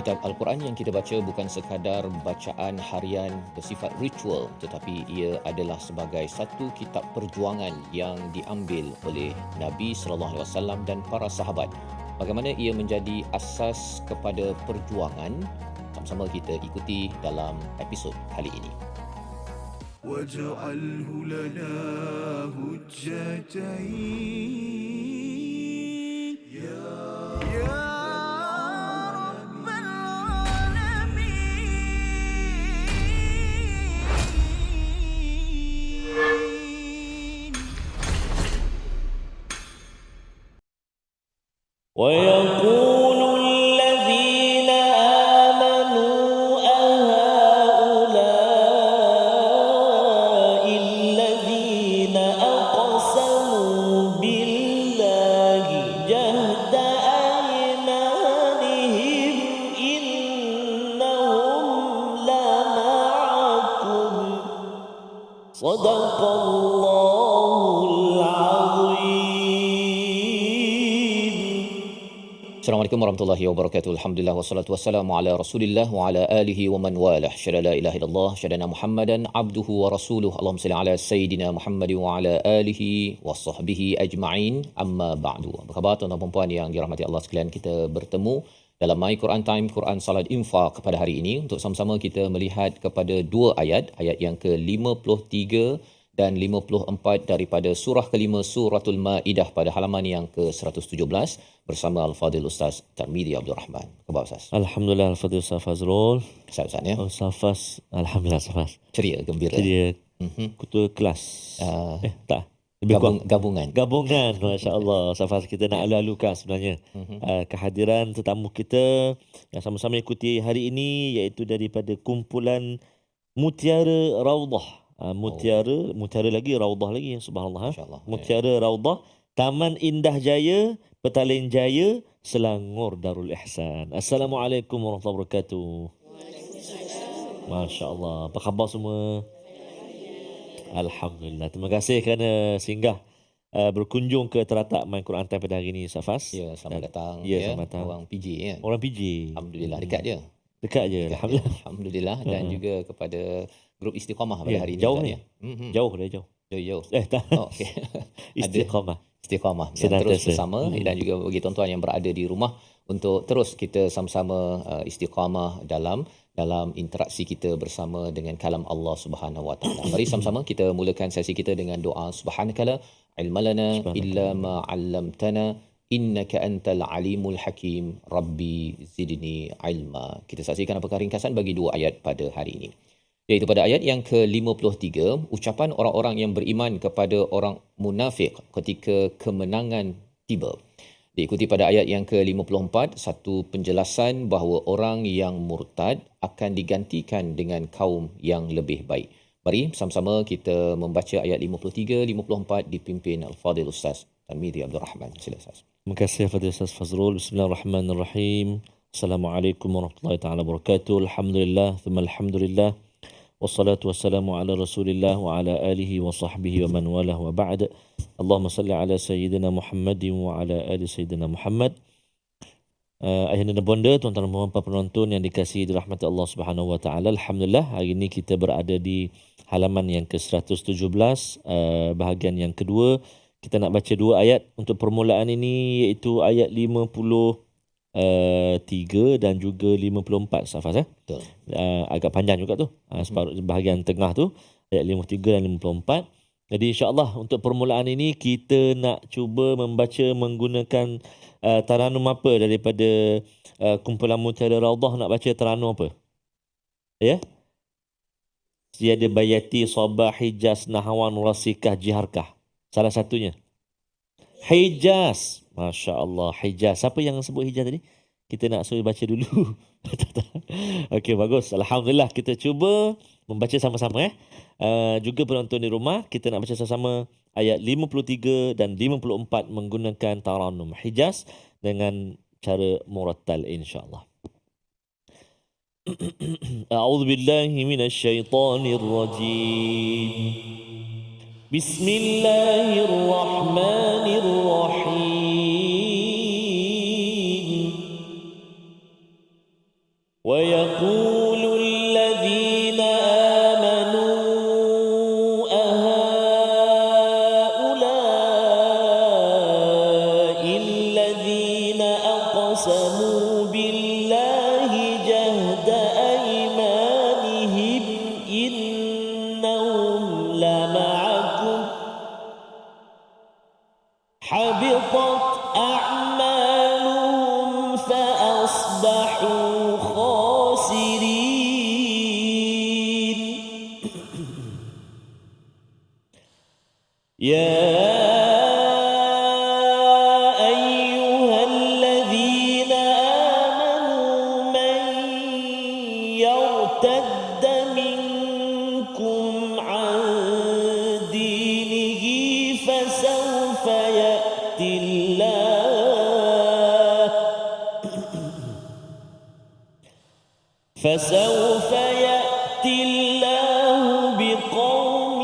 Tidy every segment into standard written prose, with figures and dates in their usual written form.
Kitab Al-Quran yang kita baca bukan sekadar bacaan harian bersifat ritual, tetapi ia adalah sebagai satu kitab perjuangan yang diambil oleh Nabi sallallahu alaihi wasallam dan para sahabat. Bagaimana ia menjadi asas kepada perjuangan, sama-sama kita ikuti dalam episod kali ini. وَاجْعَلْهُ لَنَا هُجَّتَيْنِ ويقول الذين آمنوا أهؤلاء الذين أقسموا بالله جهد أيمانهم إنهم لمعكم صدق الله العظيم. Assalamualaikum warahmatullahi wabarakatuh. Alhamdulillah wassalatu wassalamu ala Rasulillah wa ala alihi wa man walah. Syada la ilaha illallah, syadana Muhammadan abduhu wa rasuluh. Allahumma salli ala sayidina Muhammad wa ala alihi wa sahbihi ajma'in. Amma ba'du. Apa khabar tuan-tuan dan puan yang dirahmati Allah sekalian? Kita bertemu dalam My Quran Time, Quran Salat Infaq pada hari ini untuk sama-sama kita melihat kepada dua ayat yang ke-53 dan 54 daripada surah kelima Suratul Maidah pada halaman yang ke-117 bersama Al-Fadhil Ustaz Tarmizi Abdul Rahman. Khabar Ustaz? Alhamdulillah, Al-Fadhil Ustaz Fazrul. Sihat Ustaz ya? Oh, Safas. Alhamdulillah, Safas. Ceria, gembira. Dia ketua kelas. Tak. Lebih kurang. Gabungan. Masya Allah. Safas, kita nak alu-alukan sebenarnya. Kehadiran tetamu kita yang sama-sama ikuti hari ini iaitu daripada kumpulan Mutiara Raudah. Mutiara lagi, Raudah lagi. Subhanallah. Mutiara Raudah, Taman Indah Jaya, Petaling Jaya, Selangor Darul Ihsan. Assalamualaikum warahmatullahi wabarakatuh. Masya Allah. Apa khabar semua? Alhamdulillah. Terima kasih kerana singgah berkunjung ke teratak My Quran Time pada hari ini, Safas. Ya, selamat datang. Ya, selamat datang. Orang PJ ya. Orang PJ. Alhamdulillah, dekat je. Alhamdulillah. Alhamdulillah. Dan juga kepada grup Istiqamah pada hari ini. Jauh ni? Jauh. Jauh. Tak. Oh, okey. Istiqamah. Yang terus bersama dan juga bagi tuan-tuan yang berada di rumah untuk terus kita sama-sama istiqamah dalam interaksi kita bersama dengan kalam Allah Subhanahu Wa Taala. Mari sama-sama kita mulakan sesi kita dengan doa subhanakala ilmalana illa ma 'allamtana innaka antal alimul hakim rabbi zidni ilma. Kita saksikan apakah ringkasan bagi dua ayat pada hari ini. Iaitu pada ayat yang ke-53, ucapan orang-orang yang beriman kepada orang munafik ketika kemenangan tiba. Diikuti pada ayat yang ke-54, satu penjelasan bahawa orang yang murtad akan digantikan dengan kaum yang lebih baik. Mari sama-sama kita membaca ayat 53-54 dipimpin Al-Fadhil Ustaz Tarmizi Abdul Rahman. Sila Ustaz. Terima kasih Al-Fadhil Ustaz Fazrul. Bismillahirrahmanirrahim. Assalamualaikum warahmatullahi taala wabarakatuh. Alhamdulillah, thumma alhamdulillah. Wassalatu wassalamu ala Rasulillah wa ala alihi wa sahbihi wa man walah wa ba'd. Allahumma salli ala Sayyidina Muhammadin wa ala ali Sayyidina Muhammad. Ayahanda dan bonda, tuan-tuan dan puan penonton yang dikasihi dirahmati Allah Subhanahu wa taala. Alhamdulillah, hari ini kita berada di halaman yang ke-117, bahagian yang kedua. Kita nak baca dua ayat untuk permulaan ini, iaitu ayat 53 dan juga 54, Safas. Betul. Agak panjang juga tu. Separuh bahagian tengah tu, ayat 53 dan 54. Jadi insya-Allah untuk permulaan ini kita nak cuba membaca menggunakan taranum apa daripada kumpulan Mutiara Raudah. Nak baca taranum apa? Ya? Siada bayati sabah hijaz nahwan rasikah jiharkah. Salah satunya. Hijaz. Masya Allah, Hijaz. Siapa yang sebut Hijaz tadi? Kita nak suruh baca dulu. Okey, bagus. Alhamdulillah, kita cuba membaca sama-sama. Juga penonton di rumah, kita nak baca sama-sama ayat 53 dan 54 menggunakan taranum Hijaz dengan cara murattal insya-Allah. A'udzu billahi minasy syaithanir rajim. Bismillahirrahmanirrahim. ويقول الذين آمنوا أهؤلاء الذين أقسموا بالله جهد أيمانهم إنهم لمعكم حبطت أعمالهم فأصبحوا خاسرين يا أيها الذين آمنوا من يرتد منكم عن دينه فسوف يأتي الله بقوم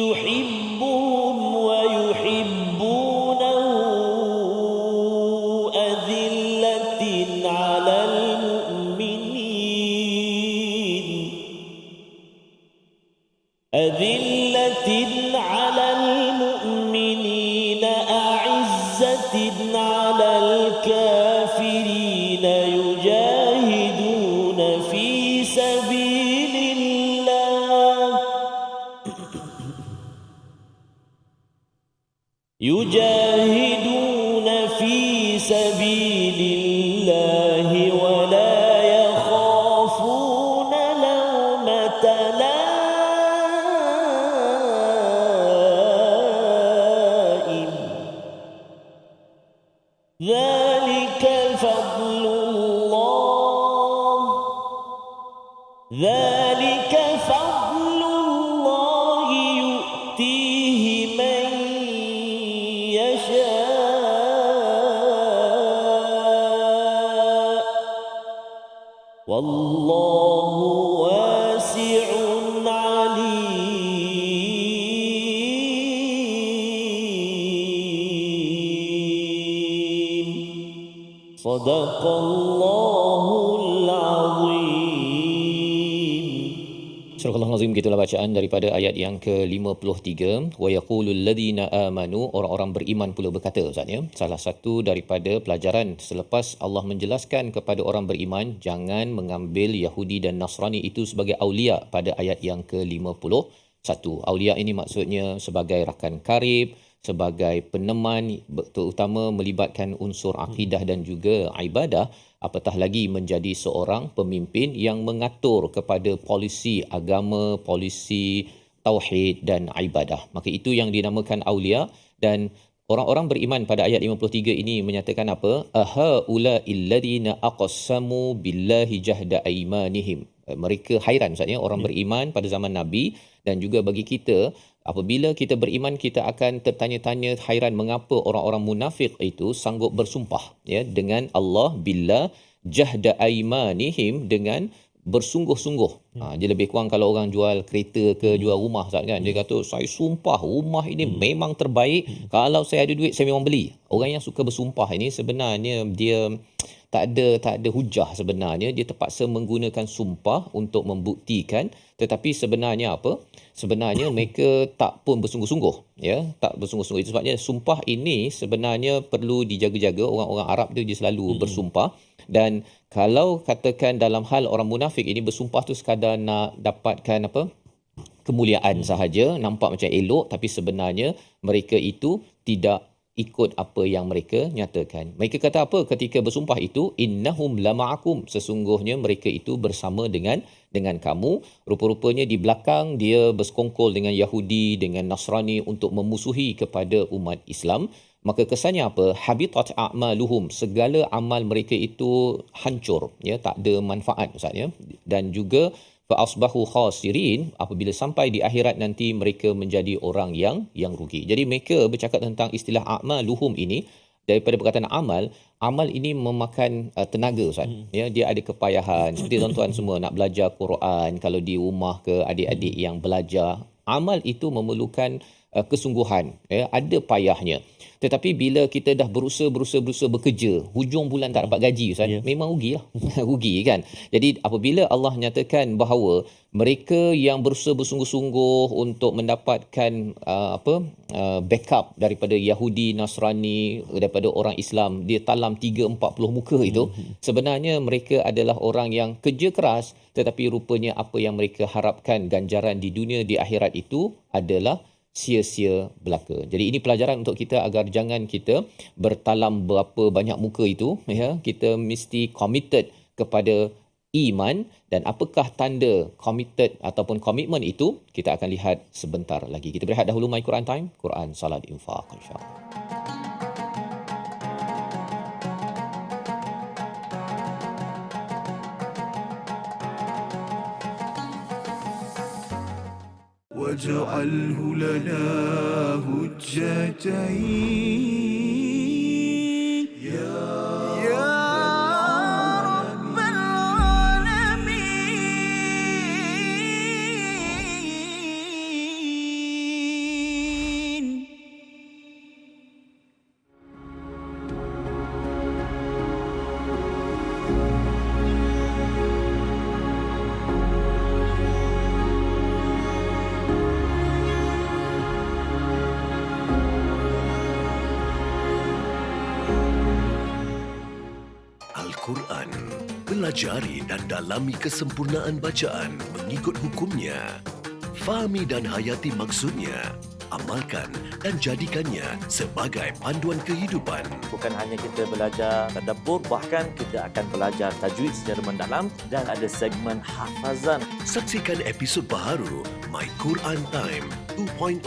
يحبهم ويحبونه أذلة على المؤمنين أعزة على الكافرين يجاهدون في سبيل الله ولا يخافون لومة لائم ذلك فضل الله يؤتيه من يشاء والله واسع عليم صدق الله العظيم. Surah Al-Azim, gitulah bacaan daripada ayat yang ke-53. Wa yaqulul ladzina amanu, orang-orang beriman pula berkata, Ustaz ya. Salah satu daripada pelajaran selepas Allah menjelaskan kepada orang beriman jangan mengambil Yahudi dan Nasrani itu sebagai aulia pada ayat yang ke-51. Aulia ini maksudnya sebagai rakan karib, sebagai peneman, terutama melibatkan unsur akidah dan juga ibadah, apatah lagi menjadi seorang pemimpin yang mengatur kepada polisi agama, polisi tauhid dan ibadah. Maka itu yang dinamakan aulia. Dan orang-orang beriman pada ayat 53 ini menyatakan apa? Ahaula illadina aqsamu billahi jahda aimanihim. Mereka hairan Ustaz ya, orang beriman pada zaman Nabi dan juga bagi kita, apabila kita beriman kita akan tertanya-tanya hairan mengapa orang-orang munafik itu sanggup bersumpah ya dengan Allah billah jahda aimanihim, dengan bersungguh-sungguh. Dia lebih kurang kalau orang jual kereta ke jual rumah Ustaz kan, dia kata saya sumpah rumah ini memang terbaik, kalau saya ada duit saya memang beli. Orang yang suka bersumpah ini sebenarnya dia tak ada hujah sebenarnya, dia terpaksa menggunakan sumpah untuk membuktikan, tetapi sebenarnya apa? Sebenarnya mereka tak pun bersungguh-sungguh ya, tak bersungguh-sungguh. Itu sebabnya sumpah ini sebenarnya perlu dijaga-jaga. Orang-orang Arab tu dia selalu bersumpah, dan kalau katakan dalam hal orang munafik ini bersumpah tu sekadar nak dapatkan apa? Kemuliaan sahaja, nampak macam elok, tapi sebenarnya mereka itu tidak ikut apa yang mereka nyatakan. Mereka kata apa ketika bersumpah itu? Innahum lama'akum, sesungguhnya mereka itu bersama dengan kamu. Rupa-rupanya di belakang dia bersekongkol dengan Yahudi, dengan Nasrani untuk memusuhi kepada umat Islam. Maka kesannya apa? Habitat a'maluhum, segala amal mereka itu hancur ya, tak ada manfaat Ustaz ya. Dan juga fa asbahu khasirin, apabila sampai di akhirat nanti mereka menjadi orang yang rugi. Jadi mereka bercakap tentang istilah a'maluhum ini daripada perkataan amal ini memakan tenaga Ustaz. Ya, dia ada kepayahan. Seperti tuan-tuan semua nak belajar Quran, kalau di rumah ke adik-adik yang belajar, amal itu memerlukan kesungguhan, ya, ada payahnya. Tetapi bila kita dah berusaha bekerja, hujung bulan tak dapat gaji, Ustaz, memang rugilah. Rugi kan. Jadi apabila Allah nyatakan bahawa mereka yang berusaha bersungguh-sungguh untuk mendapatkan backup daripada Yahudi, Nasrani, daripada orang Islam, dia talam 3-40 muka itu, sebenarnya mereka adalah orang yang kerja keras, tetapi rupanya apa yang mereka harapkan ganjaran di dunia, di akhirat itu adalah sia-sia belaka. Jadi ini pelajaran untuk kita agar jangan kita bertalam berapa banyak muka itu, ya. Kita mesti committed kepada iman, dan apakah tanda committed ataupun komitmen itu kita akan lihat sebentar lagi. Kita berehat dahulu My Quran Time, Quran Salat Infaq, insya-Allah. واجعله لنا هجتين يا رب العالمين. Al-Quran. Pelajari dan dalami kesempurnaan bacaan mengikut hukumnya. Fahami dan hayati maksudnya. Amalkan dan jadikannya sebagai panduan kehidupan. Bukan hanya kita belajar tadabbur, bahkan kita akan belajar tajwid secara mendalam dan ada segmen hafazan. Saksikan episod baharu My Quran Time 2.0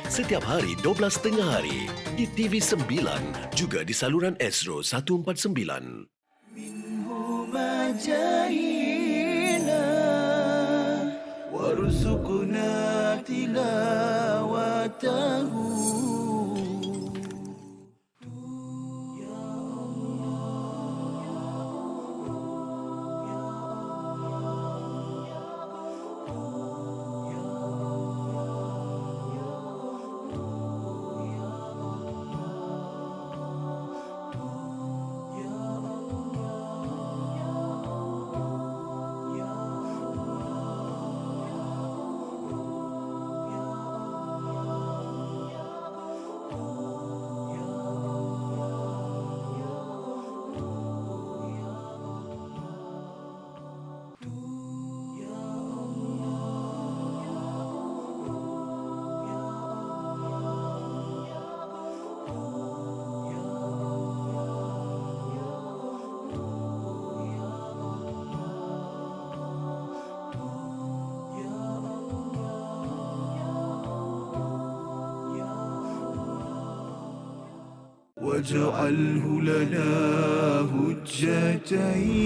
setiap hari 12.30 hari di TV9 juga di saluran Astro 149. جاهنا وارزقنا تلاوته. واجعله لنا هجتين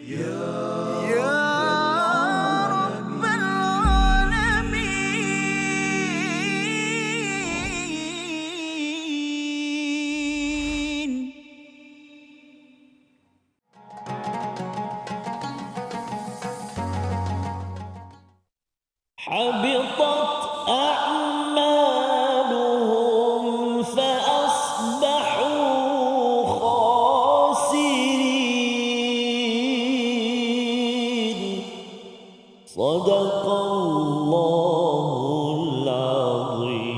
يا رب العالمين. حبطت أعمالهم فأصبحوا خاسرين. صدق الله العظيم.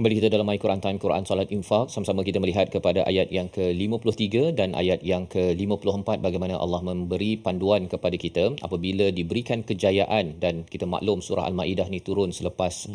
Kembali kita dalam My Quran Time, Quran Salat Infaq. Sama-sama kita melihat kepada ayat yang ke-53 dan ayat yang ke-54, bagaimana Allah memberi panduan kepada kita apabila diberikan kejayaan. Dan kita maklum surah Al-Ma'idah ni turun selepas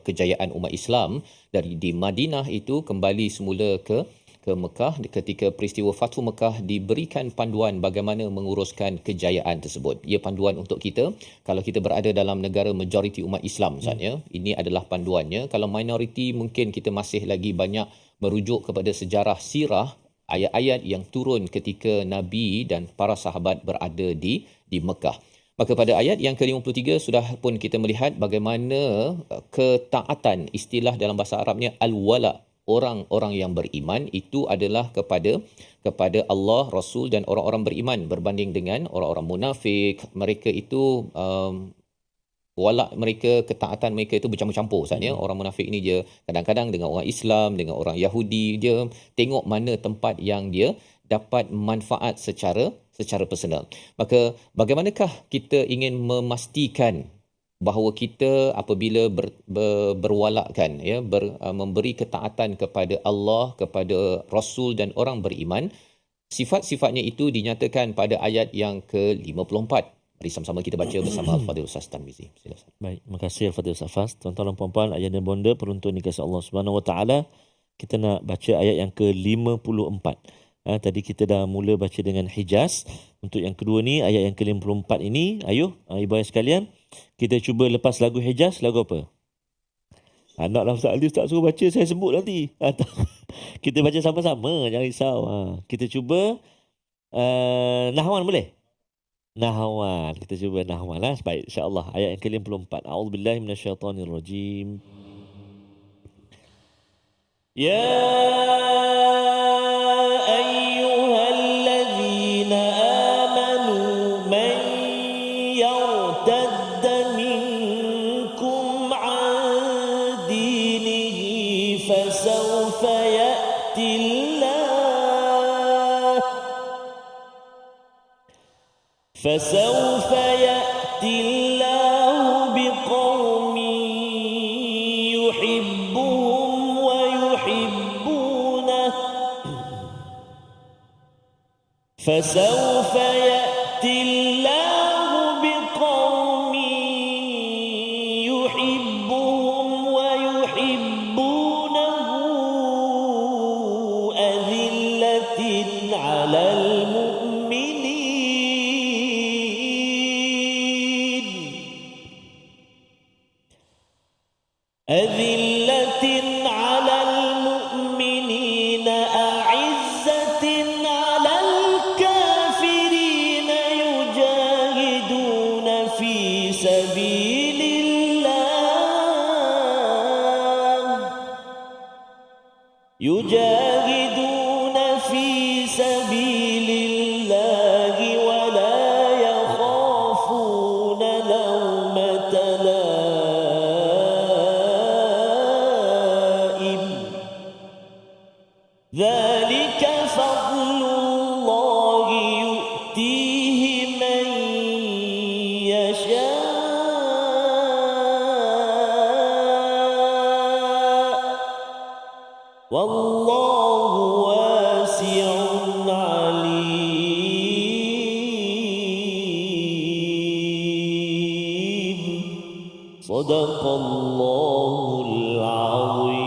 kejayaan umat Islam dari di Madinah itu kembali semula ke Mekah. Ketika peristiwa Fathu Mekah diberikan panduan bagaimana menguruskan kejayaan tersebut. Ia panduan untuk kita kalau kita berada dalam negara majoriti umat Islam, Ustaz, ya. Ini adalah panduannya. Kalau minoriti mungkin kita masih lagi banyak merujuk kepada sejarah sirah, ayat-ayat yang turun ketika Nabi dan para sahabat berada di Mekah. Maka pada ayat yang ke-53 sudah pun kita melihat bagaimana ketaatan, istilah dalam bahasa Arabnya al-wala, orang-orang yang beriman itu adalah kepada Allah, Rasul dan orang-orang beriman, berbanding dengan orang-orang munafik. Mereka itu walak mereka, ketaatan mereka itu bercampur-campur Ustaz ya. Orang munafik ni dia kadang-kadang dengan orang Islam, dengan orang Yahudi, dia tengok mana tempat yang dia dapat manfaat secara personal. Maka bagaimanakah kita ingin memastikan bahawa kita apabila berwalakkan ya, memberi ketaatan kepada Allah, kepada Rasul dan orang beriman, sifat-sifatnya itu dinyatakan pada ayat yang ke-54. Mari sama-sama kita baca bersama Al-Fadhil Ustaz Tarmizi. Silakan. Baik, terima kasih Al-Fadhil Ustaz Fas. Tuan-tuan dan puan-puan, ayah dan bonda, penuntun dikasihi Allah Subhanahu Wa Taala, kita nak baca ayat yang ke-54. Tadi kita dah mula baca dengan Hijaz. Untuk yang kedua ni, ayat yang ke-54 ini, ayo ibu ayah sekalian, kita cuba lepas lagu Hijaz. Lagu apa? Naklah Ustaz Ali, Ustaz suruh baca, saya sebut nanti. Kita baca sama-sama, jangan risau. Kita cuba Nahwan boleh? Nahwan. Kita cuba Nahwan lah. Baik, insya-Allah. Ayat yang ke-54. A'udzubillahi minasyaitonirrajim. Ya ayyuhallazina amanu man yartadda minkum an dinihi fasawfa ya'ti فسوف يأتي الله بقوم يحبهم ويحبونه فسوف يأتي الله بقوم يحبهم ويحبونه أذلة على أذلة على المؤمنين أعزة على الكافرين يجاهدون في سبيل الله يجاهدون في سبيل الله ولا يخافون لومة ذلك فضل الله يؤتيه من يشاء والله واسع عليم صدق الله العظيم.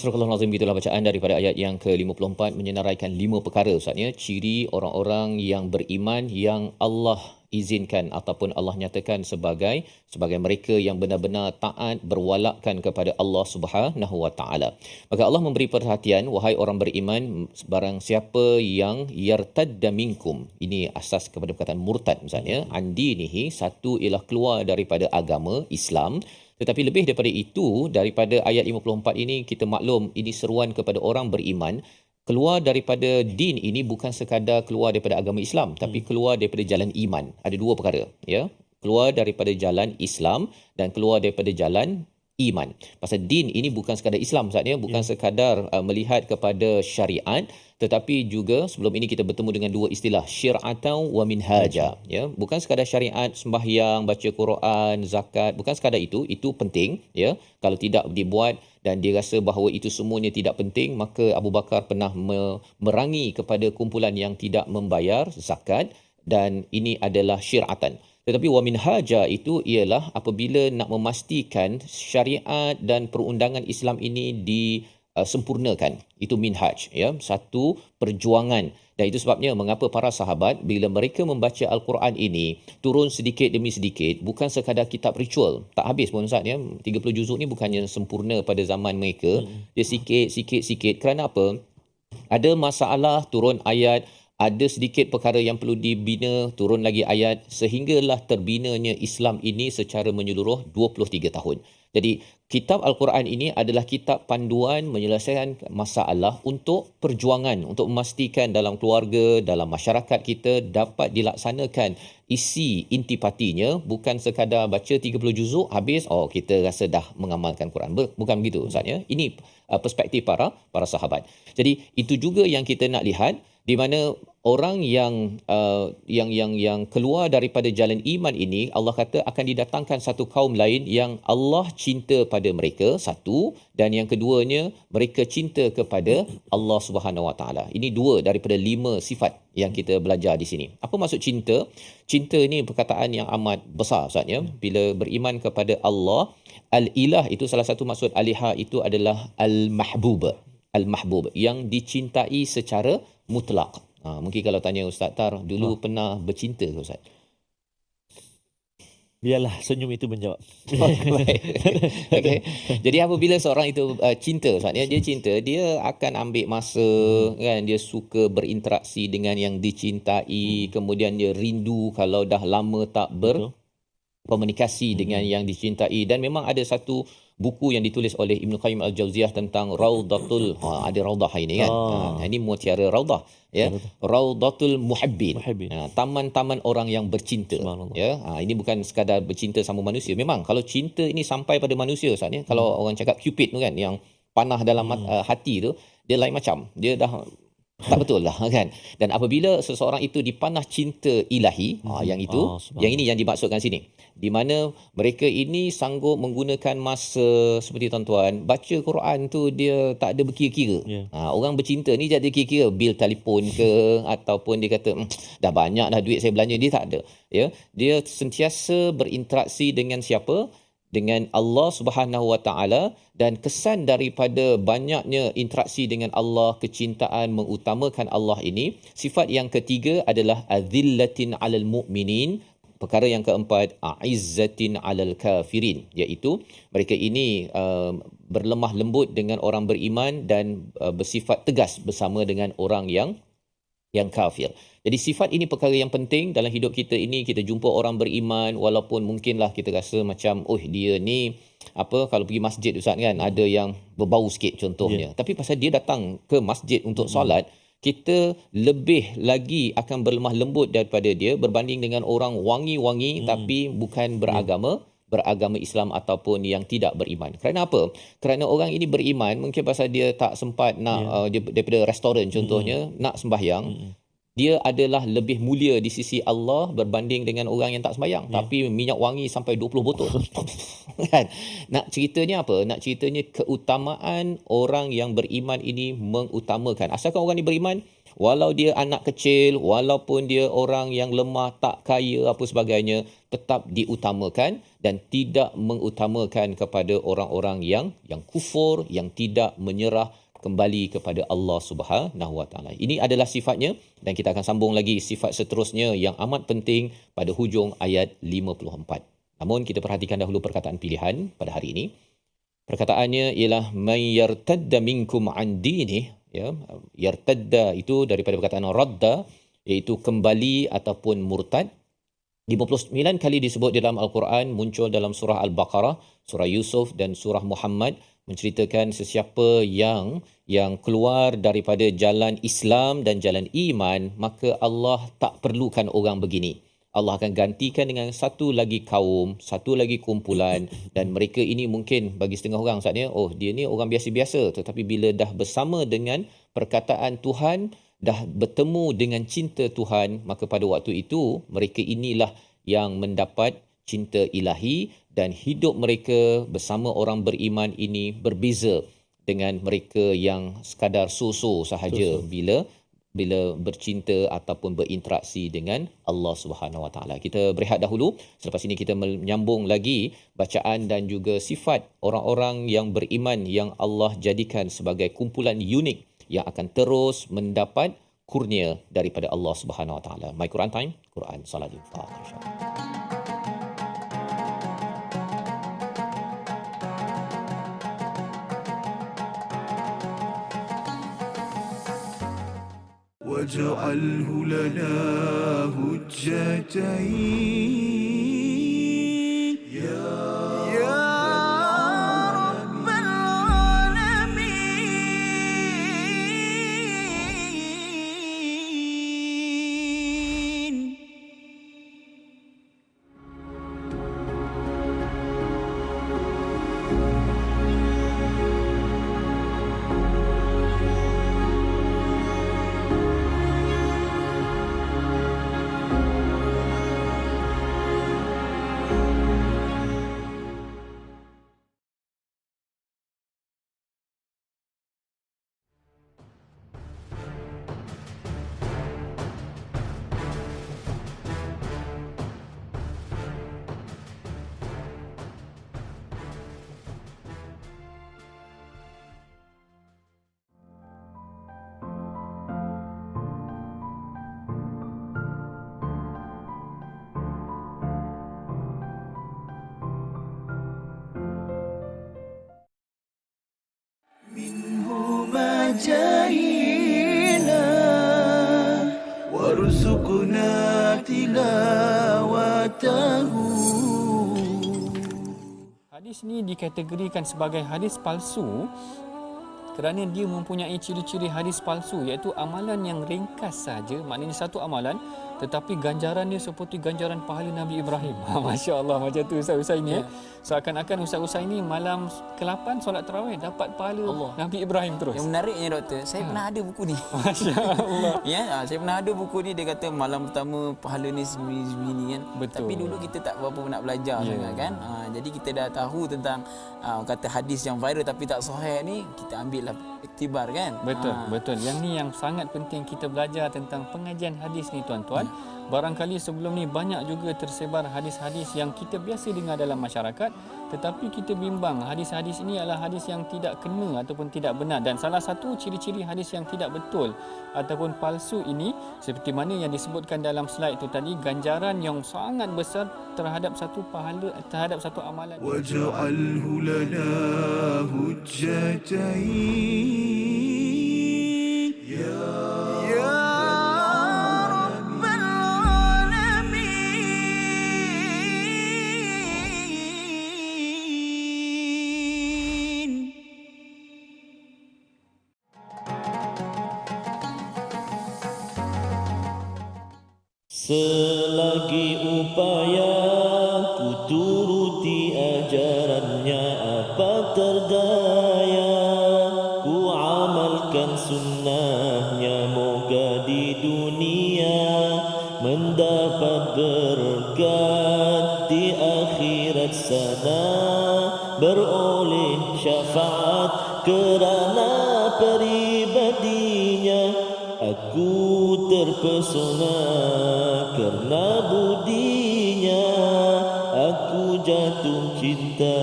Surah Al-Azim, gitulah bacaan daripada ayat yang ke-54 menyenaraikan 5 perkara Ustaz ya, ciri orang-orang yang beriman yang Allah izinkan ataupun Allah nyatakan sebagai mereka yang benar-benar taat berwalakkan kepada Allah Subhanahu Wa Taala. Maka Allah memberi perhatian, wahai orang beriman, barang siapa yang yartadda minkum, ini asas kepada perkataan murtad misalnya, andinihi, satu ialah keluar daripada agama Islam. Tetapi lebih daripada itu, daripada ayat 54 ini kita maklum ini seruan kepada orang beriman. Keluar daripada din ini bukan sekadar keluar daripada agama Islam, tapi keluar daripada jalan iman. Ada 2 perkara, ya. Keluar daripada jalan Islam dan keluar daripada jalan iman. Pasal din ini bukan sekadar Islam Ustaz ya, bukan sekadar melihat kepada syariat, tetapi juga sebelum ini kita bertemu dengan 2 istilah, syir'atan wa minhaja, ya. Bukan sekadar syariat, sembahyang, baca Quran, zakat, bukan sekadar itu penting, ya. Kalau tidak dibuat dan dia rasa bahawa itu semuanya tidak penting, maka Abu Bakar pernah merangi kepada kumpulan yang tidak membayar zakat, dan ini adalah syir'atan. Tetapi wa minhaja itu ialah apabila nak memastikan syariat dan perundangan Islam ini disempurnakan. Itu minhaj, ya, satu perjuangan. Dan itu sebabnya mengapa para sahabat bila mereka membaca Al-Quran ini turun sedikit demi sedikit, bukan sekadar kitab ritual, tak habis pun Ustaz ya. 30 juzuk ni bukannya sempurna pada zaman mereka. Dia sikit. Kerana apa? Ada masalah, turun ayat. Ada sedikit perkara yang perlu dibina, turun lagi ayat, sehinggalah terbinanya Islam ini secara menyeluruh 23 tahun. Jadi kitab Al-Quran ini adalah kitab panduan menyelesaikan masalah untuk perjuangan, untuk memastikan dalam keluarga, dalam masyarakat kita dapat dilaksanakan isi intipatinya, bukan sekadar baca 30 juzuk habis kita rasa dah mengamalkan Quran. Bukan begitu Ustaz ya. Ini perspektif para sahabat. Jadi itu juga yang kita nak lihat, di mana orang yang keluar daripada jalan iman ini, Allah kata akan didatangkan satu kaum lain yang Allah cinta pada mereka, satu, dan yang keduanya mereka cinta kepada Allah Subhanahu Wa Taala. Ini 2 daripada 5 sifat yang kita belajar di sini. Apa maksud cinta? Cinta ini perkataan yang amat besar Ustaz ya. Bila beriman kepada Allah, al-ilah itu salah satu maksud aliha itu adalah al-mahbub. Al-mahbub yang dicintai secara mutlak. Mungkin kalau tanya Ustaz Tar, dulu pernah bercinta ke Ustaz? Biarlah senyum itu menjawab. Okay. Jadi apabila seorang itu cinta Ustaz ya, dia cinta, dia akan ambil masa kan, dia suka berinteraksi dengan yang dicintai, kemudian dia rindu kalau dah lama tak berkomunikasi dengan yang dicintai. Dan memang ada satu buku yang ditulis oleh Ibn Qayyim Al-Jauziyah tentang Raudatul ada raudah ini kan. Ini mutiara raudah ya. Raudatul Muhibbin. Taman-taman orang yang bercinta ya. Ini bukan sekadar bercinta sama manusia. Memang kalau cinta ini sampai pada manusia Ustaz ya. Kalau orang cakap Cupid tu kan, yang panah dalam hati tu, dia lain macam. Dia dah tak betul lah kan. Dan apabila seseorang itu dipanah cinta ilahi, yang itu, yang ini yang dimaksudkan sini, di mana mereka ini sanggup menggunakan masa, seperti tuan-tuan baca Quran tu, dia tak ada berkira-kira. Orang bercinta ni jadi kira-kira bil telefon ke, ataupun dia kata dah banyak dah duit saya belanja, dia tak ada ya. Dia sentiasa berinteraksi dengan siapa? Dengan Allah Subhanahu Wa Taala. Dan kesan daripada banyaknya interaksi dengan Allah, kecintaan, mengutamakan Allah ini, sifat yang ketiga adalah azillatin 'alal mu'minin. Perkara yang keempat, a'izzatin 'alal kafirin, iaitu mereka ini berlemah lembut dengan orang beriman dan bersifat tegas bersama dengan orang yang kafir. Jadi sifat ini perkara yang penting dalam hidup kita ini. Kita jumpa orang beriman, walaupun mungkinlah kita rasa macam dia ni kalau pergi masjid Ustaz kan, ada yang berbau sikit contohnya. Tapi pasal dia datang ke masjid untuk solat, kita lebih lagi akan berlemah lembut daripada dia berbanding dengan orang wangi-wangi tapi bukan beragama Islam ataupun yang tidak beriman. Kerana apa? Kerana orang ini beriman, mungkin pasal dia tak sempat nak daripada restoran contohnya, nak sembahyang. Dia adalah lebih mulia di sisi Allah berbanding dengan orang yang tak sembahyang. Tapi minyak wangi sampai 20 botol. Kan? Nak ceritanya apa? Nak ceritanya keutamaan orang yang beriman ini mengutamakan. Asalkan orang ini beriman, walau dia anak kecil, walaupun dia orang yang lemah, tak kaya apa sebagainya, tetap diutamakan dan tidak mengutamakan kepada orang-orang yang kufur, yang tidak menyerah kembali kepada Allah Subhanahu Wa Taala. Ini adalah sifatnya, dan kita akan sambung lagi sifat seterusnya yang amat penting pada hujung ayat 54. Namun kita perhatikan dahulu perkataan pilihan pada hari ini. Perkataannya ialah may yartadda minkum an dinih, ya. Yartadda itu daripada perkataan radda, iaitu kembali ataupun murtad. 59 kali disebut di dalam Al-Quran, muncul dalam surah Al-Baqarah, surah Yusuf dan surah Muhammad, menceritakan sesiapa yang keluar daripada jalan Islam dan jalan iman, maka Allah tak perlukan orang begini. Allah akan gantikan dengan satu lagi kaum, satu lagi kumpulan, dan mereka ini mungkin bagi setengah orang saatnya, dia ni orang biasa-biasa, tetapi bila dah bersama dengan perkataan Tuhan, dah bertemu dengan cinta Tuhan, maka pada waktu itu mereka inilah yang mendapat cinta ilahi, dan hidup mereka bersama orang beriman ini berbeza dengan mereka yang sekadar so-so sahaja bila bercinta ataupun berinteraksi dengan Allah Subhanahu Wa Taala. Kita berehat dahulu, selepas ini kita menyambung lagi bacaan dan juga sifat orang-orang yang beriman yang Allah jadikan sebagai kumpulan unik yang akan terus mendapat kurnia daripada Allah Subhanahu Wa Taala. My Quran Time, Quran Salat Iftar, insya-Allah. واجعله لنا هجتين يا منهما جاهلا وارزقنا تلاوته. Hadis ni dikategorikan sebagai hadis palsu kerana dia mempunyai ciri-ciri hadis palsu, iaitu amalan yang ringkas saja, maknanya satu amalan tetapi ganjaran dia seperti ganjaran pahala Nabi Ibrahim. Masya Allah, macam tu Ustaz ini ya. Seakan-akan Ustaz ini malam ke-8 solat tarawih dapat pahala Allah. Nabi Ibrahim terus. Yang menariknya doktor, saya pernah ada buku ni. Masya Allah. Saya pernah ada buku ni, dia kata malam pertama pahala ni segini kan. Betul. Tapi dulu kita tak berapa nak belajar sangat kan. Jadi kita dah tahu tentang kata hadis yang viral tapi tak sahih ni, kita ambil lah iktibar kan. Betul, betul. Yang ni yang sangat penting kita belajar tentang pengajian hadis ni tuan-tuan. Barangkali sebelum ni banyak juga tersebar hadis-hadis yang kita biasa dengar dalam masyarakat, tetapi kita bimbang hadis-hadis ini adalah hadis yang tidak kena ataupun tidak benar. Dan salah satu ciri-ciri hadis yang tidak betul ataupun palsu ini, seperti mana yang disebutkan dalam slide itu tadi, ganjaran yang sangat besar terhadap satu pahala, terhadap satu amalan. واجعله لنا حجتين يا رب العالمين. Selagi upaya ku turuti ajarannya, apa terdaya ku amalkan sunnahnya, moga di dunia mendapat berkat, di akhirat sana beroleh syafaat kerana peribadinya. Aku terpesona kerana budinya, aku jatuh cinta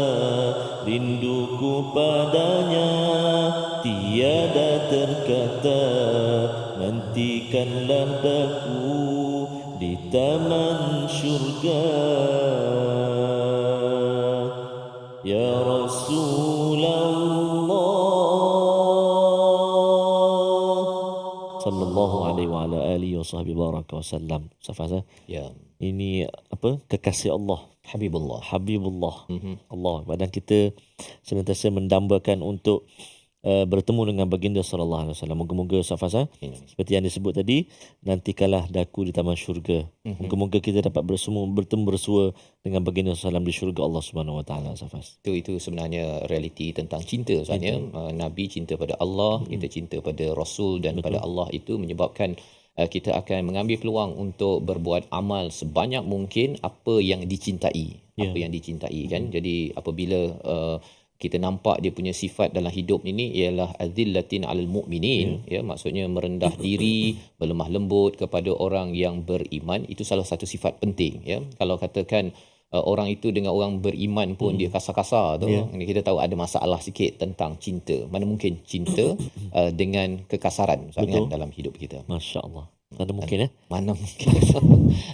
rinduku padanya, tiada terkata nantikanlah daku di taman syurga. Ya Rasulullah sallallahu alaihi wa ala alihi wa sahbihi baraka wasallam. Safasa. Ya, Ini apa? Kekasih Allah, Habibullah. Habibullah. Allah. Badan kita senantiasa mendambakan untuk bertemu dengan baginda sallallahu alaihi wasallam. Moga-moga Safasa, seperti yang disebut tadi, nantikanlah daku di taman syurga. Moga-moga kita dapat bertemu bersua dengan baginda sallallahu di syurga Allah Subhanahu wa taala. Safas. Itu sebenarnya realiti tentang cinta sebenarnya. Nabi cinta pada Allah, kita cinta pada Rasul dan pada Allah, itu menyebabkan kita akan mengambil peluang untuk berbuat amal sebanyak mungkin apa yang dicintai, apa yang dicintai kan. Jadi apabila kita nampak dia punya sifat dalam hidup ini ialah azillatin alal mu'minin, ya, maksudnya merendah diri, berlemah lembut kepada orang yang beriman, itu salah satu sifat penting ya. Kalau katakan orang itu dengan orang beriman pun dia kasar-kasar tu, kita tahu ada masalah sikit tentang cinta. Mana mungkin cinta dengan kekasaran sangat dalam hidup kita. Masya-Allah. Mana mungkin Mana mungkin.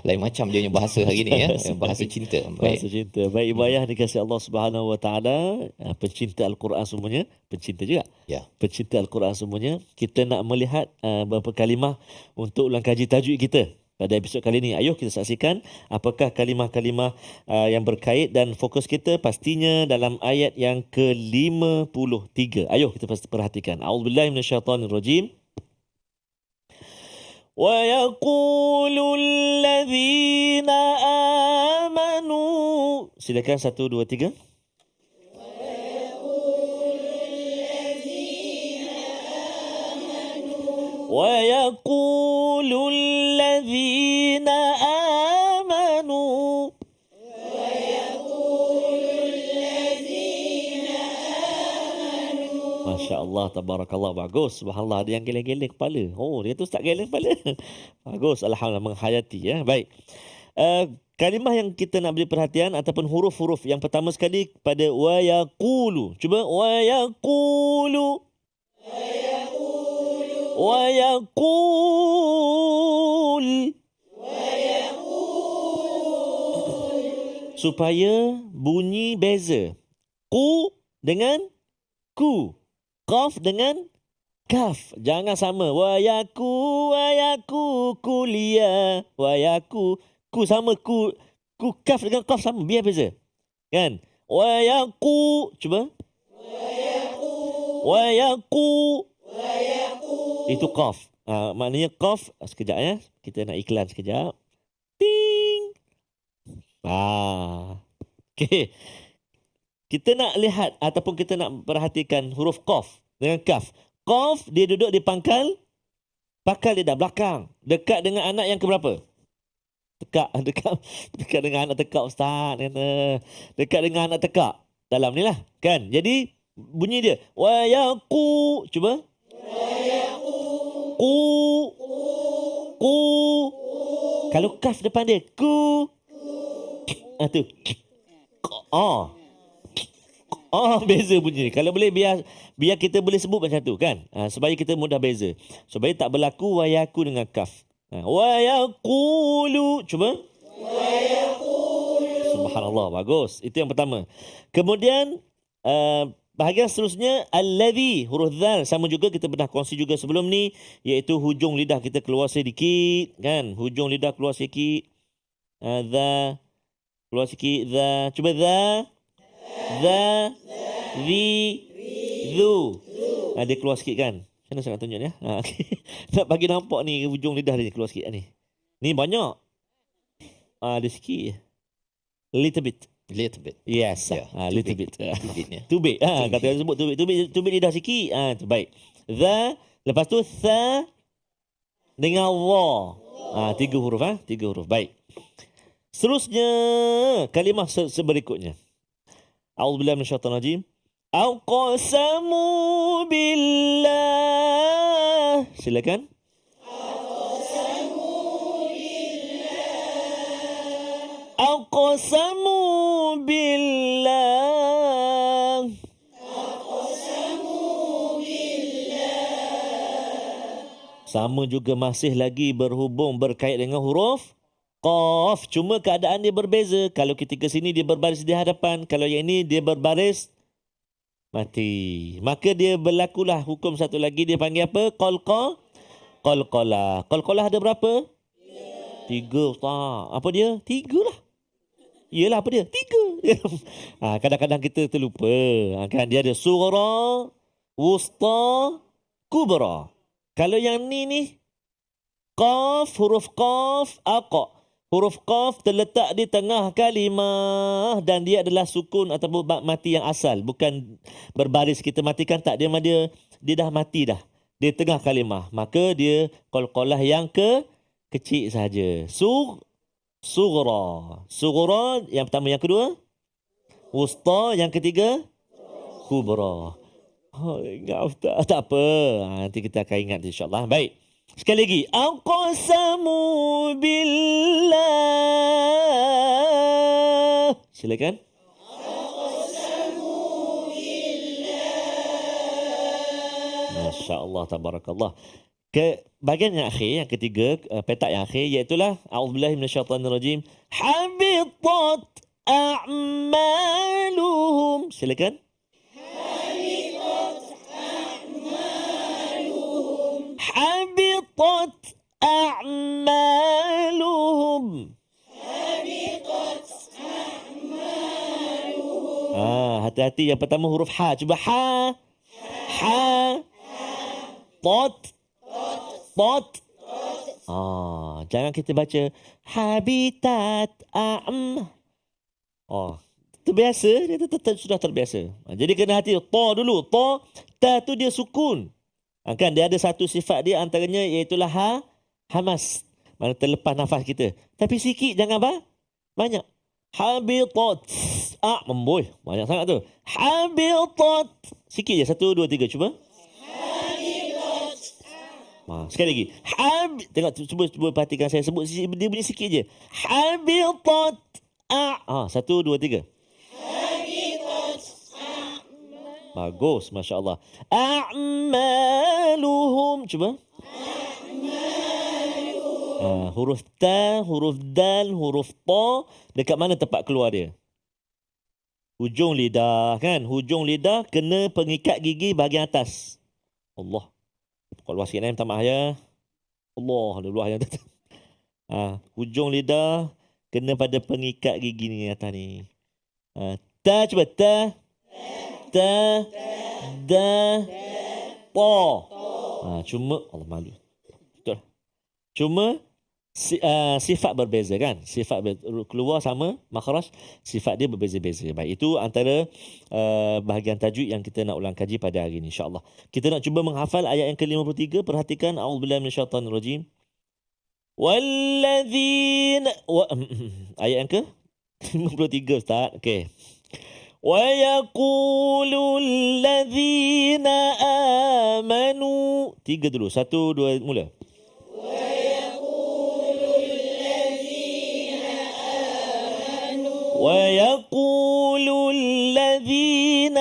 Lain macam dia punya bahasa hari ni ya, bahasa cinta. Bahasa cinta. Baik, ibayah dikasihi Allah Subhanahu wa taala, pencinta Al-Quran semuanya, pencinta juga. Ya. Pencinta Al-Quran semuanya, kita nak melihat beberapa kalimah untuk ulang kaji tajwid kita. Pada episod kali ini, ayuh kita saksikan apakah kalimah-kalimah yang berkait, dan fokus kita pastinya dalam ayat yang ke-53. Ayuh kita perhatikan. A'udzubillahi minasyaitonirrajim. وَيَقُولُ الَّذِينَ آمَنُوا. Silakan 1, 2, 3. وَيَقُولُ الَّذِينَ آمَنُوا. Masya Allah, tabarakallah, bagus. Subhanallah, ada yang geleng-geleng kepala. Oh, dia tu tak geleng kepala. Bagus, alhamdulillah, menghayati ya. Baik. Kalimah yang kita nak beri perhatian ataupun huruf-huruf yang pertama sekali pada wa yaqulu. Cuba wa yaqulu. Wa yaqul. Supaya bunyi beza. Ku dengan ku. Qaf dengan kaf. Jangan sama. Wayaku kuliah. Wayaku. Ku sama. Ku kaf dengan kaf sama. Biar beza. Kan? Wayaku. Cuba. Wayaku. Itu qaf. Maknanya qaf. Sekejap ya. Kita nak iklan sekejap. Ting. Okey. Kita nak lihat ataupun kita nak perhatikan huruf qaf dengan kaf. Qaf dia duduk di pangkal lidah belakang. Dekat dengan anak yang keberapa? Dekat dengan anak tekak ustaz kata. Dekat dengan anak tekak. Dalam ni lah kan. Jadi bunyi dia wayaku. Cuba. Wayaku. Ku. Kalau kaf depan dia ku. Tu. Beza bunyi. Kalau boleh biar kita boleh sebut macam tu kan. Supaya kita mudah beza. Supaya tak berlaku wayaku dengan kaf. Wayaqulu. Cuba. Wayaqulu. Subhanallah. Bagus. Itu yang pertama. Kemudian bahagian seterusnya alladhi, huruf dzal sama juga kita pernah kongsi juga sebelum ni, iaitu hujung lidah kita keluar sedikit kan. Hujung lidah keluar sikit. Dha keluar sikit. Dha. Cuba dha. Dha. Zi. Zu. Dia keluar sikit kan. Macam mana saya nak tunjuk ni? Okay. Nak bagi nampak ni hujung lidah dia keluar sikit ni. Ni banyak. Ada sikit. Little bit. Yes. Little bit. Too big. Kata orang sebut too big lidah sikit. Baik. The. Lepas tu tha dengan wa. 3 huruf. 3 huruf. Baik. Seterusnya kalimah seberikutnya. A'udzubillahi minasyaitanir rajim. Aqsamu billah. Silakan. Aqsamu billah. Sama juga masih lagi berkait dengan huruf Qaf. Cuma keadaan dia berbeza. Kalau ketika sini dia berbaris di hadapan. Kalau yang ini dia berbaris mati. Maka dia berlakulah hukum satu lagi. Dia panggil apa? Qalqalah. Qalqalah ada berapa? 3. Apa dia? 3 lah. Yelah apa dia? 3. Kadang-kadang kita terlupa. Kan dia ada sughra, wusta, kubra. Kalau yang ni qaf, huruf qaf, aqa. Huruf qaf terletak di tengah kalimah dan dia adalah sukun ataupun mati yang asal, bukan berbaris kita matikan, tak. Dia dah mati dah. Dia tengah kalimah. Maka dia qalqalah yang kecil saja. Sughra. Sughra yang pertama, yang kedua wusta, yang ketiga kubra. Ingat ustaz. Tak apa. Nanti kita akan ingat insya-Allah. Baik. Sekali lagi. Aqsamu billah. Silakan. Aqsamu billah. Masya-Allah, tabarakallah. Ke bahagian yang akhir, yang ketiga, petak yang akhir, iaitulah a'udzubillahi minasyaitanirrajim. Habitat a'maluhum. Silakan. Habitat a'maluhum. Hati-hati yang pertama huruf ha. Cuba ha. Tot. Jangan kita baca habitat terbiasa, dia sudah terbiasa. Jadi kena hati ta dulu. Ta tu dia sukun. Kan dia ada satu sifat dia antaranya iaitulah hamas. Mana terlepas nafas kita. Tapi sikit, jangan banyak. Habitat memboi. Banyak sangat tu. Habitat. Sikit je. 1, 2, 3. Cuba. Sekali lagi. Tengok, cuba perhatikan saya sebut. Dia bunyi sikit je. Habitat. 1, 2, 3. Bagus, Masya Allah. A'maluhum. Cuba. Huruf ta, huruf dal, huruf ta. Dekat mana tempat keluar dia? Hujung lidah kan. Hujung lidah kena pengikat gigi bahagian atas. Allah. Kalau luar sikit minta maaf ya. Allah, ada luar yang datang. Hujung lidah kena pada pengikat gigi ni atas ni. Ta cuba ta. Ta. Da. Ta. Cuma Allah malu. Betul. Cuma sifat berbeza kan. Sifat keluar sama makhraj, sifat dia berbeza-beza. Baik, itu antara bahagian tajwid yang kita nak ulang kaji pada hari ini insya-Allah. Kita nak cuba menghafal ayat yang ke-53. Perhatikan, a'udzubillahi minasyaitanir rajim. Walladzina ayat yang ke-53 Ustaz. Okey. Wa yaqulul ladzina amanu. 3 dulu. 1 2 mula. ويقول الذين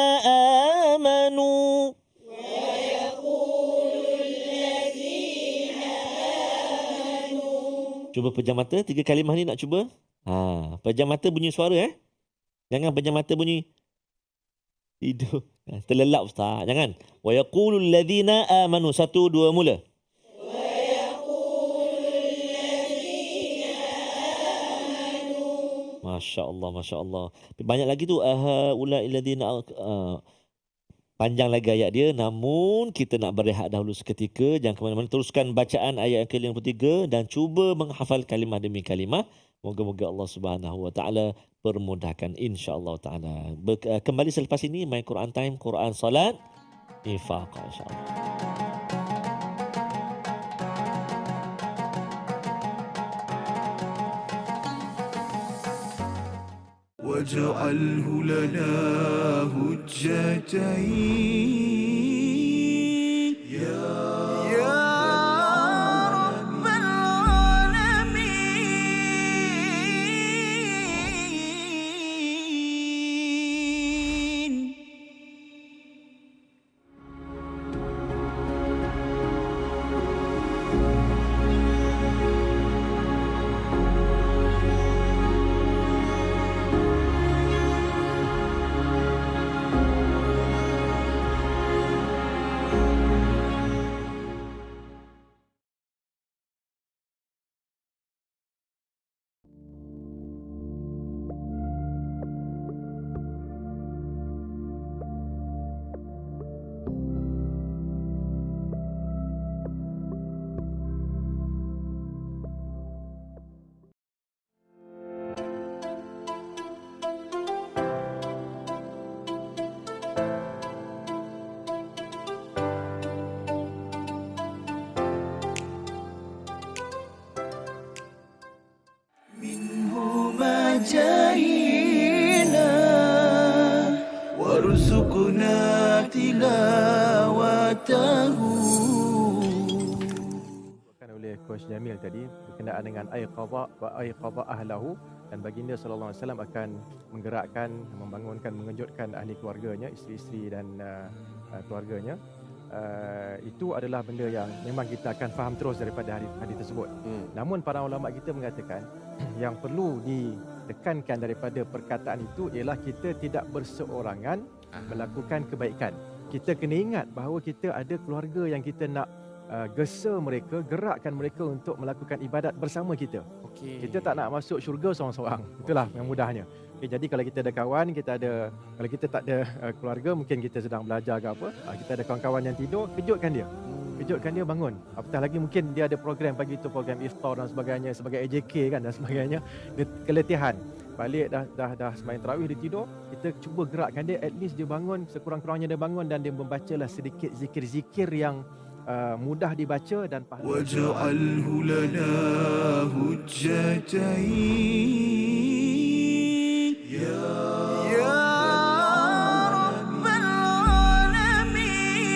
آمنوا Cuba pejam mata 3 kalimah ni nak cuba. Pejam mata bunyi suara Jangan pejam mata bunyi tidur. Terlelap Ustaz. Jangan. ويقول الذين آمنوا 1 2 mula. Masya Allah, Masya Allah. Banyak lagi tu. Panjang lagi ayat dia. Namun kita nak berehat dahulu seketika. Jangan ke mana-mana. Teruskan bacaan ayat yang ke-53 dan cuba menghafal kalimah demi kalimah. Moga-moga Allah Subhanahu Wa Taala permudahkan insya-Allah taala. Kembali selepas ini My Quran Time, Quran Salat, Infaq insya-Allah. واجعله لنا هجتين يا رب العالمين. جاهنا وارزقنا تلاوته. Oleh Coach Jamil tadi berkenaan dengan qada wa qada ahlahu, dan baginda sallallahu alaihi wasallam akan menggerakkan, membangunkan, mengejutkan ahli keluarganya, isteri-isteri dan keluarganya. Itu adalah benda yang memang kita akan faham terus daripada hadis tersebut. Namun para ulama kita mengatakan yang perlu ditekankan daripada perkataan itu ialah kita tidak berseorangan melakukan kebaikan. Kita kena ingat bahawa kita ada keluarga yang kita nak gesa mereka, gerakkan mereka untuk melakukan ibadat bersama kita. Kita tak nak masuk syurga seorang-seorang. Itulah yang mudahnya. Jadi kalau kita ada kawan, kalau kita tak ada keluarga, mungkin kita sedang belajar ke apa, kita ada kawan-kawan yang tidur, kejutkan dia. Kejutkan dia bangun. Apatah lagi mungkin dia ada program pagi tu, program iftar dan sebagainya, sebagai AJK kan dan sebagainya. Dia keletihan. Balik dah sembahyang tarawih, dia tidur, kita cuba gerakkan dia, at least dia bangun, sekurang-kurangnya dia bangun dan dia membacalah sedikit zikir-zikir yang mudah dibaca dan pahala. Waj'alhu lana hujjatain ya rabbal alamin.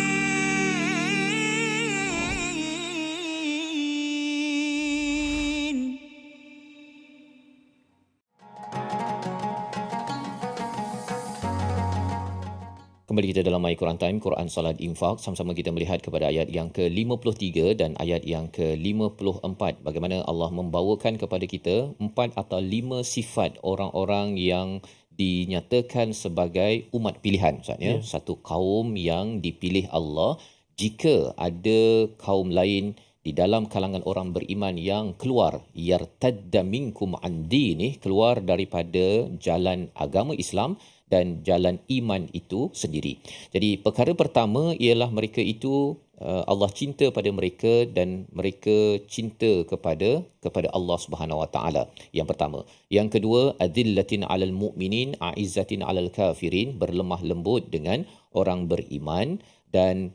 Kembali kita dalam My Quran Time, Quran Salat Infaq. Sama-sama kita melihat kepada ayat yang ke-53 dan ayat yang ke-54. Bagaimana Allah membawakan kepada kita 4 atau 5 sifat orang-orang yang dinyatakan sebagai umat pilihan Ustaz ya, satu kaum yang dipilih Allah. Jika ada kaum lain di dalam kalangan orang beriman yang keluar yartadda minkum an dinih, keluar daripada jalan agama Islam dan jalan iman itu sendiri. Jadi perkara pertama ialah mereka itu Allah cinta pada mereka dan mereka cinta kepada Allah Subhanahu Wa Taala. Yang pertama. Yang kedua, adillatin 'alal mu'minin, a'izzatin 'alal kafirin, berlemah lembut dengan orang beriman dan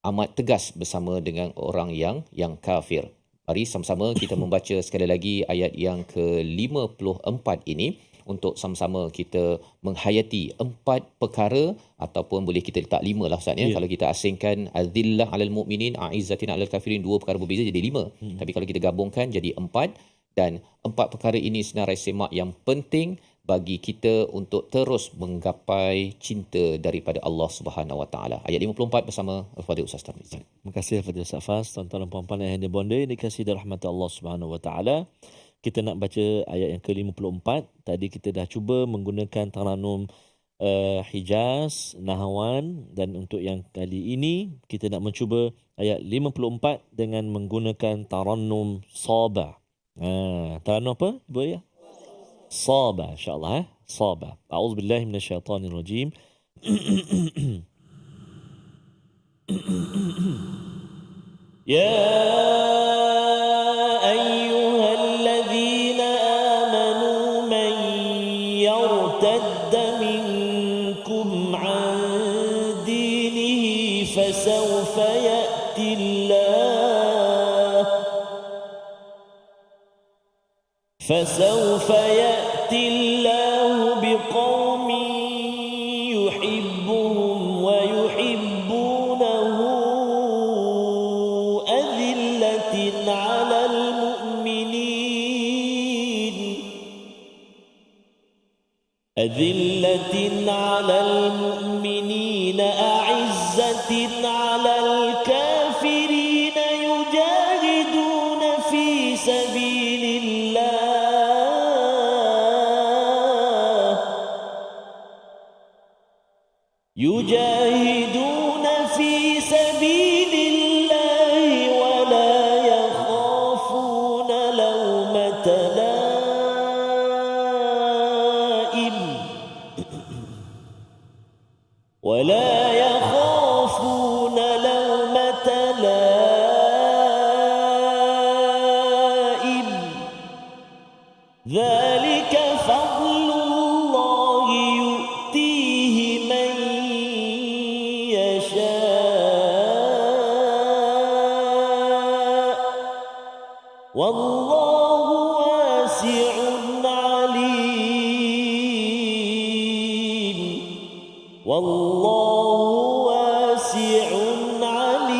amat tegas bersama dengan orang yang kafir. Mari sama-sama kita membaca sekali lagi ayat yang ke-54 ini untuk sama-sama kita menghayati 4 perkara, ataupun boleh kita letak 5 lah Ustaz ya. Kalau kita asingkan azillah 'alal mu'minin, a'izzatin 'alal kafirin, 2 perkara berbeza jadi 5. Tapi kalau kita gabungkan jadi 4, dan 4 perkara ini senarai semak yang penting bagi kita untuk terus menggapai cinta daripada Allah Subhanahu Wa Taala. Ayat 54 bersama Al-Fadhil Ustaz Tarmizi. Terima kasih Fadil Ustaz Fas, tuan-tuan dan puan-puan yang dibonda dikasihi rahmat Allah Subhanahu Wa Taala. Kita nak baca ayat yang ke-54. Tadi kita dah cuba menggunakan taranum Hijaz, Nahwan, dan untuk yang kali ini kita nak mencuba ayat 54 dengan menggunakan taranum Sabah. Taranum apa Ibu Ayah? Sabah, insyaAllah. Sabah. A'udzubillahi minasyaitanirrajim. Ya ayyuhalladzina amanu man yartadda minkum an dinihi fasawfa ya'ti Allah biqaumin yuhibbuhum wa yuhibbunahu adillatin 'alal mu'minin a'izzatin 'alal kafirin yujahiduna fi sabilillah ولا يخافون لومة لائم ذلك فضل الله يؤتيه من يشاء والله واسع عليم والله واسع عليم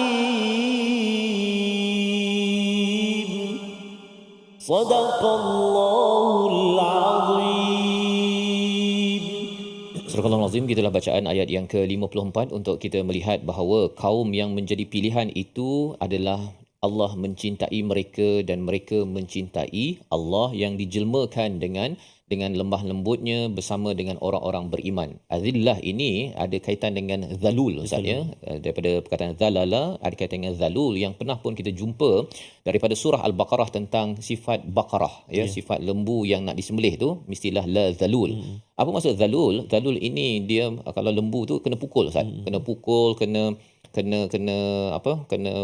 صدق الله العظيم. Surah Al-Azim, gitulah bacaan ayat yang ke-54 untuk kita melihat bahawa kaum yang menjadi pilihan itu adalah Allah mencintai mereka dan mereka mencintai Allah, yang dijelmakan dengan lemah lembutnya bersama dengan orang-orang beriman. Azillah ini ada kaitan dengan zalul Ustaz ya, daripada perkataan zalala ada kaitan dengan zalul yang pernah pun kita jumpa daripada surah Al-Baqarah tentang sifat baqarah ya, sifat lembu yang nak disembelih tu mestilah la zalul. Apa maksud zalul? Zalul ini dia kalau lembu tu kena pukul Ustaz, kena pukul, kena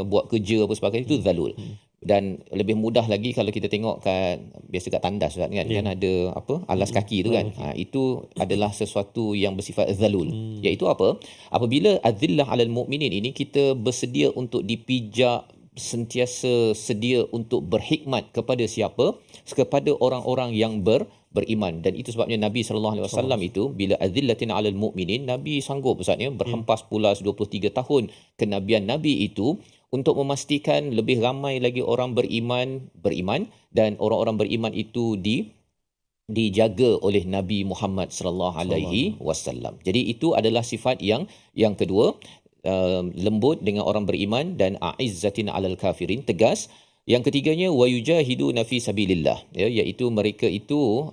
buat kerja apa sebagainya, itu zalul. Dan lebih mudah lagi kalau kita tengok kat biasa kat tandas kan, kan ada alas kaki tu kan, itu adalah sesuatu yang bersifat zalul. Iaitu apa? Apabila azillah alal mu'minin ini, kita bersedia untuk dipijak, sentiasa sedia untuk berkhidmat kepada siapa? Kepada orang-orang yang beriman. Dan itu sebabnya Nabi SAW itu bila azillatin alal mu'minin, Nabi sanggup Ustaz ya berhempas pula 23 tahun kenabian Nabi itu untuk memastikan lebih ramai lagi orang beriman dan orang-orang beriman itu dijaga oleh Nabi Muhammad sallallahu alaihi wasallam. Jadi itu adalah sifat yang kedua, lembut dengan orang beriman dan a'izzatin alal kafirin, tegas. Yang ketiganya wa yujahiduna fi sabilillah, ya, iaitu mereka itu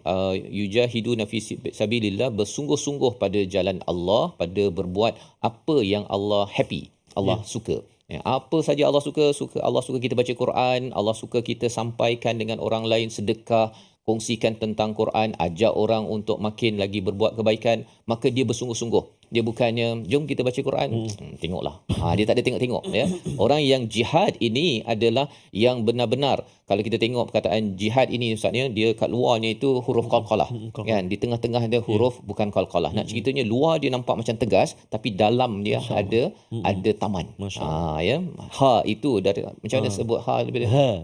yujahiduna fi sabilillah, bersungguh-sungguh pada jalan Allah, pada berbuat apa yang Allah happy, Allah suka. Ya, apa saja Allah suka, Allah suka kita baca Quran, Allah suka kita sampaikan dengan orang lain, sedekah, kongsikan tentang Quran, ajak orang untuk makin lagi berbuat kebaikan, maka dia bersungguh-sungguh. Dia bukannya jom kita baca Quran, tengoklah. Dia tak ada tengok-tengok, ya. Orang yang jihad ini adalah yang benar-benar. Kalau kita tengok perkataan jihad ini ustaznya, dia kat luarnya itu huruf qalqalah, kan, di tengah-tengah dia huruf bukan qalqalah. Nak ceritanya luar dia nampak macam tegas, tapi dalam dia ada taman. Ya. Ha itu dari macam mana sebut ha daripada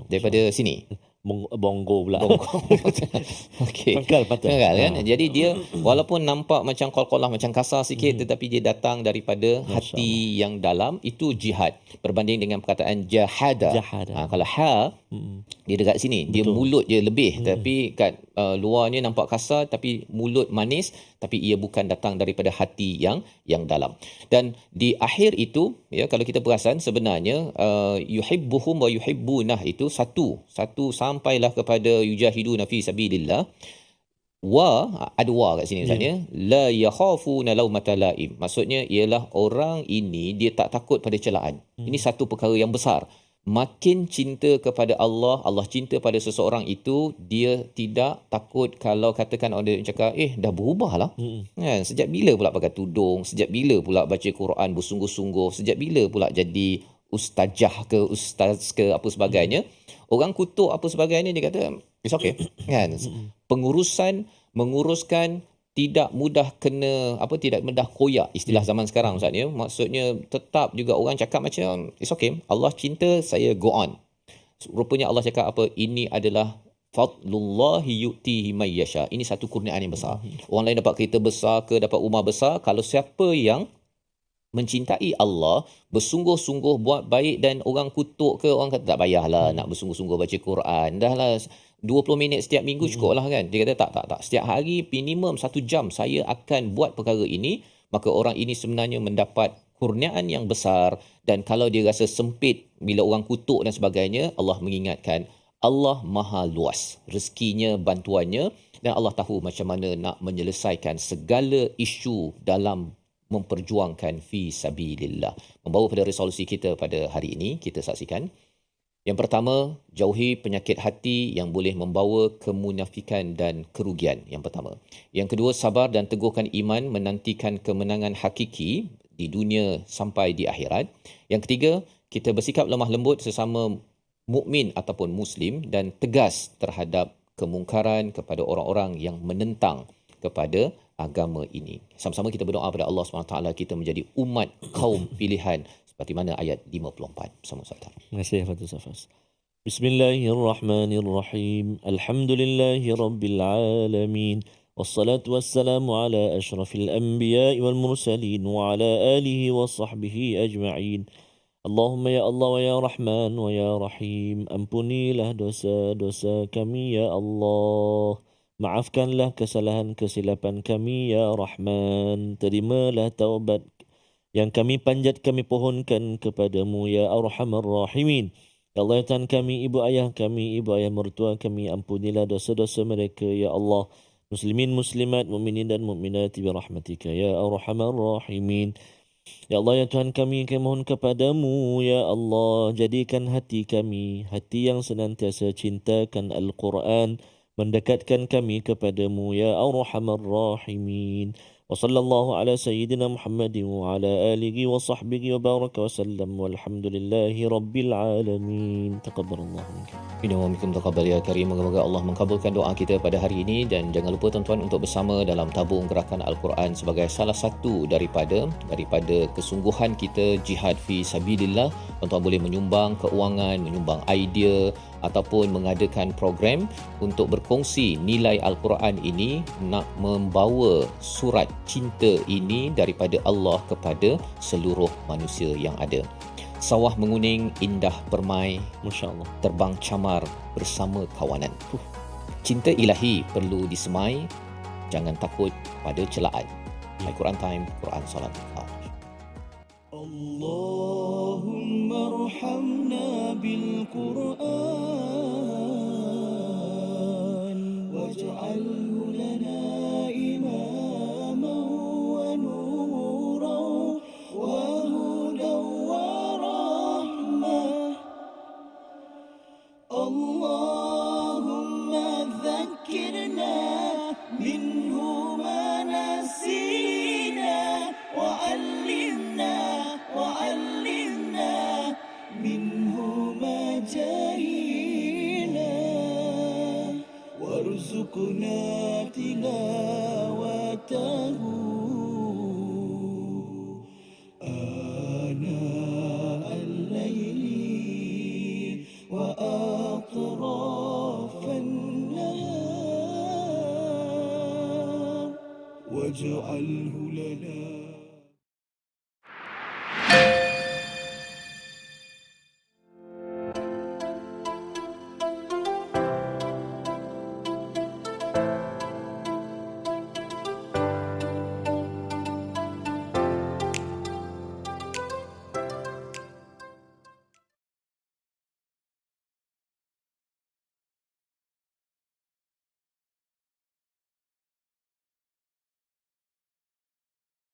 daripada sini. Bongo pula. Okey. Pangkal patah. Kan? Jadi dia walaupun nampak macam qalqalah, macam kasar sikit, tetapi dia datang daripada hati yang dalam. Itu jihad. Berbanding dengan perkataan jahada. Kalau dia dekat sini, dia mulut je lebih, tapi kat luarnya nampak kasar, tapi mulut manis, tapi ia bukan datang daripada hati yang dalam. Dan di akhir itu, ya, kalau kita perasan sebenarnya yuhibbuhum wa yuhibbunah itu satu sampailah kepada yujahiduna fi sabilillah. Ada kat sini misalnya, la yakhafuna laumata laim. Maksudnya ialah orang ini dia tak takut pada celaan. Ini satu perkara yang besar. Makin cinta kepada Allah, Allah cinta pada seseorang itu, dia tidak takut kalau katakan orang cakap, dah berubah lah. Kan? Sejak bila pula pakai tudung? Sejak bila pula baca Quran bersungguh-sungguh? Sejak bila pula jadi ustazah ke ustaz ke apa sebagainya? Orang kutuk apa sebagainya, dia kata, it's okay. Kan? Menguruskan tidak mudah tidak mudah koyak, istilah zaman sekarang ustaz, ya. Maksudnya tetap juga orang cakap macam it's okay, Allah cinta saya, go on. Rupanya Allah cakap apa? Ini adalah fadlullahi yu'tihi may yasha. Ini satu kurniaan yang besar. Orang lain dapat kereta besar ke, dapat rumah besar, kalau siapa yang mencintai Allah, bersungguh-sungguh buat baik, dan orang kutuk ke, orang kata tak payahlah nak bersungguh-sungguh baca Quran, dahlah 20 minit setiap minggu cukup lah, kan. Dia kata tak, setiap hari minimum 1 jam saya akan buat perkara ini. Maka orang ini sebenarnya mendapat kurniaan yang besar. Dan kalau dia rasa sempit bila orang kutuk dan sebagainya, Allah mengingatkan Allah maha luas rezekinya, bantuannya, dan Allah tahu macam mana nak menyelesaikan segala isu dalam memperjuangkan fi sabilillah. Membawa pada resolusi kita pada hari ini, kita saksikan. Yang pertama, jauhi penyakit hati yang boleh membawa kemunafikan dan kerugian. Yang pertama. Yang kedua, sabar dan teguhkan iman menantikan kemenangan hakiki di dunia sampai di akhirat. Yang ketiga, kita bersikap lemah lembut sesama mukmin ataupun muslim dan tegas terhadap kemungkaran kepada orang-orang yang menentang kepada agama ini. Sama-sama kita berdoa pada Allah SWT kita menjadi umat kaum pilihan seperti mana ayat 54 bersama Ustaz. Terima kasih Fadil Safas. Bismillahirrahmanirrahim. Alhamdulillahirabbil alamin. Wassalatu wassalamu ala asyrafil anbiya'i wal mursalin wa ala alihi wa sahbihi ajma'in. Allahumma ya Allah wa ya Rahman wa ya Rahim, ampunilah dosa-dosa kami ya Allah. Maafkanlah kesalahan kesilapan kami ya Rahman. Terimalah taubat yang kami panjat, kami pohonkan kepadamu ya Arhamar Rahimin. Ya Allah, ya Tuhan kami, ibu ayah mertua kami, ampunilah dosa-dosa mereka ya Allah. Muslimin, muslimat, mukminin dan mukminat bi rahmatika ya Arhamar Rahimin. Ya Allah, ya Tuhan kami mohon kepadamu ya Allah, jadikan hati kami hati yang senantiasa cintakan Al-Quran, mendekatkan kami kepadamu ya Arhamar Rahimin. Wa sallallahu ala sayyidina Muhammadin wa ala alihi wa sahbihi wa baraka wa sallam, walhamdulillahi rabbil alamin. Taqabbalallahu minkum. Inna wa minkum taqabbal ya karim. Moga-moga Allah mengabulkan doa kita pada hari ini, dan jangan lupa tuan-tuan untuk bersama dalam tabung gerakan Al-Quran sebagai salah satu daripada kesungguhan kita jihad fi sabilillah. Tuan-tuan boleh menyumbang keuangan, menyumbang idea ataupun mengadakan program untuk berkongsi nilai Al-Quran ini, nak membawa surat cinta ini daripada Allah kepada seluruh manusia yang ada. Sawah menguning, indah permai, masya-Allah, terbang camar bersama kawanan. Cinta ilahi perlu disemai, jangan takut pada celaan. Al-Quran Time, Quran Salat. Allahumma وارحمنا بالقرآن واجعله لنا إماما ونورا وهدى ورحمة اللهم ذكرنا منه ما نسينا وعلمنا منه ما جهلنا وارزقنا تلاوته آناء الليل وأطراف النهار واجعله لنا